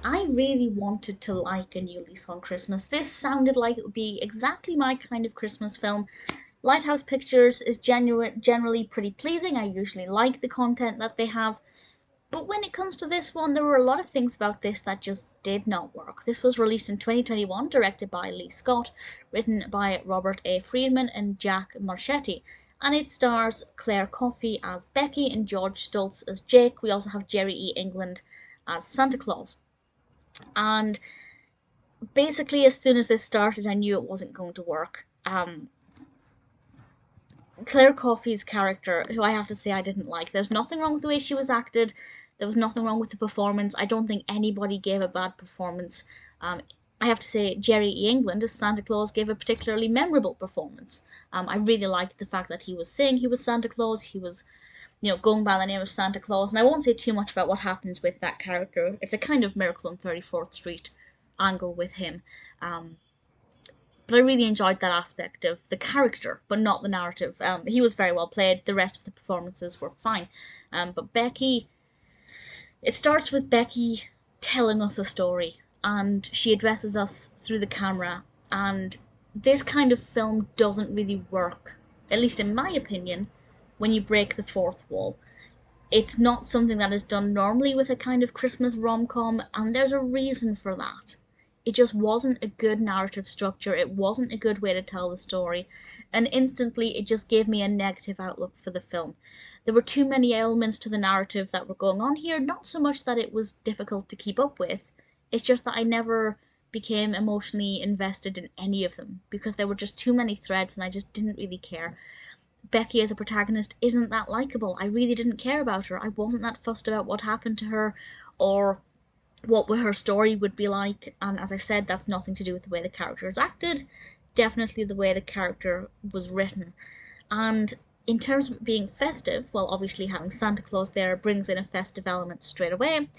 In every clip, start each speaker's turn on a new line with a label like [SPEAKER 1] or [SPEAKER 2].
[SPEAKER 1] I really wanted to like A New Lease on Christmas. This sounded like it would be exactly my kind of Christmas film. Lighthouse Pictures is generally pretty pleasing. I usually like the content that they have. But when it comes to this one, there were a lot of things about this that just did not work. This was released in 2021, directed by Leigh Scott, written by Robert A. Friedman and Jack Marchetti, and it stars Claire Coffey as Becky and George Stults as Jake. We also have Jerry E. England as Santa Claus. And basically, as soon as this started, I knew it wasn't going to work. Claire Coffey's character, who I have to say I didn't like, there's nothing wrong with the way she was acted. There was nothing wrong with the performance. I don't think anybody gave a bad performance. I have to say Jerry E. England as Santa Claus gave a particularly memorable performance. I really liked the fact that he was saying he was Santa Claus. He was, going by the name of Santa Claus. And I won't say too much about what happens with that character. It's a kind of Miracle on 34th Street angle with him. But I really enjoyed that aspect of the character, but not the narrative. He was very well played. The rest of the performances were fine. But Becky, it starts with Becky telling us a story, and she addresses us through the camera. And this kind of film doesn't really work, at least in my opinion, when you break the fourth wall. It's not something that is done normally with a kind of Christmas rom-com, and there's a reason for that. It just wasn't a good narrative structure. It wasn't a good way to tell the story. And instantly, it just gave me a negative outlook for the film. There were too many elements to the narrative that were going on here. Not so much that it was difficult to keep up with. It's just that I never became emotionally invested in any of them. Because there were just too many threads and I just didn't really care. Becky as a protagonist isn't that likable. I really didn't care about her. I wasn't that fussed about what happened to her or what her story would be like, and as I said, that's nothing to do with the way the character is acted, definitely the way the character was written. And in terms of being festive, well, obviously having Santa Claus there brings in a festive element straight away.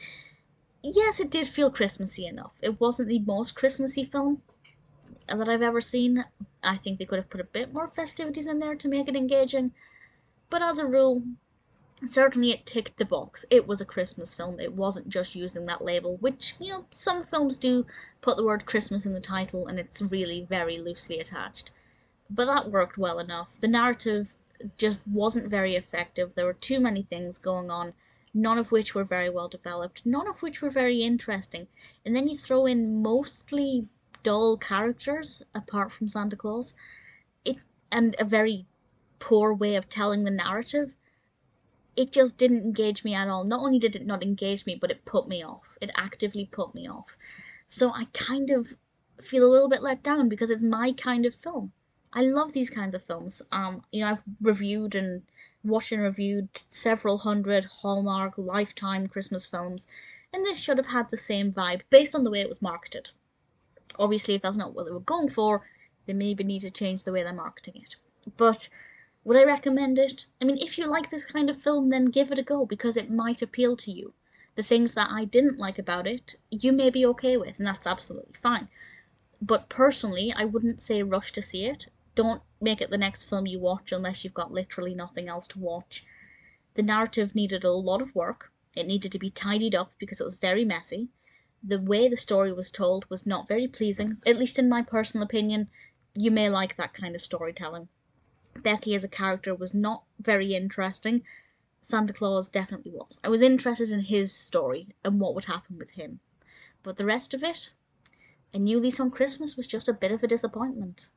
[SPEAKER 1] Yes, it did feel Christmassy enough. It wasn't the most Christmassy film that I've ever seen. I think they could have put a bit more festivities in there to make it engaging, but as a rule, certainly it ticked the box. It was a Christmas film. It wasn't just using that label, which, some films do put the word Christmas in the title and it's really very loosely attached. But that worked well enough. The narrative just wasn't very effective. There were too many things going on, none of which were very well developed, none of which were very interesting. And then you throw in mostly dull characters, apart from Santa Claus, and a very poor way of telling the narrative. It just didn't engage me at all. Not only did it not engage me, but it put me off. It actively put me off. So I kind of feel a little bit let down because it's my kind of film. I love these kinds of films. I've reviewed and watched and reviewed several hundred Hallmark, Lifetime Christmas films, and this should have had the same vibe based on the way it was marketed. Obviously, if that's not what they were going for, they maybe need to change the way they're marketing it. But would I recommend it? I mean, if you like this kind of film, then give it a go because it might appeal to you. The things that I didn't like about it, you may be okay with, and that's absolutely fine. But personally, I wouldn't say rush to see it. Don't make it the next film you watch unless you've got literally nothing else to watch. The narrative needed a lot of work. It needed to be tidied up because it was very messy. The way the story was told was not very pleasing, at least in my personal opinion. You may like that kind of storytelling. Becky as a character was not very interesting. Santa Claus definitely was. I was interested in his story and what would happen with him. But the rest of it, A New Lease on Christmas was just a bit of a disappointment.